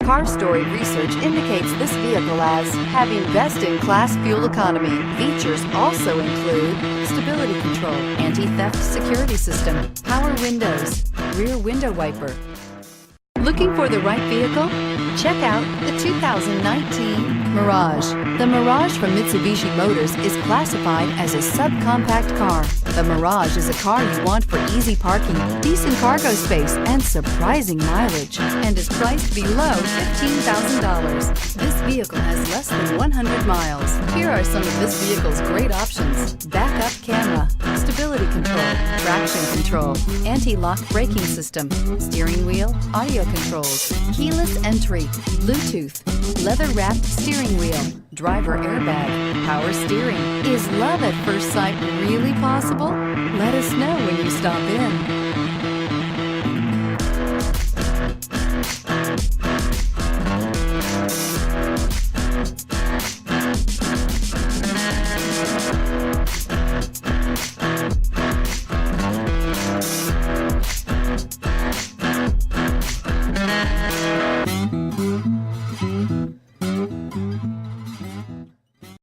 Car Story research indicates this vehicle as having best-in-class fuel economy. Features also include stability control, anti-theft security system, power windows, rear window wiper. Looking for the right vehicle? Check out the 2019 Mirage. The Mirage from Mitsubishi Motors is classified as a subcompact car. The Mirage is a car you want for easy parking, decent cargo space, and surprising mileage, and is priced below $15,000. This vehicle has less than 100 miles. Here are some of this vehicle's great options: backup camera, stability control, traction control, anti-lock braking system, steering wheel audio controls, keyless entry, Bluetooth, leather-wrapped steering wheel, driver airbag, power steering. Is love at first sight really possible? Let us know when you stop in.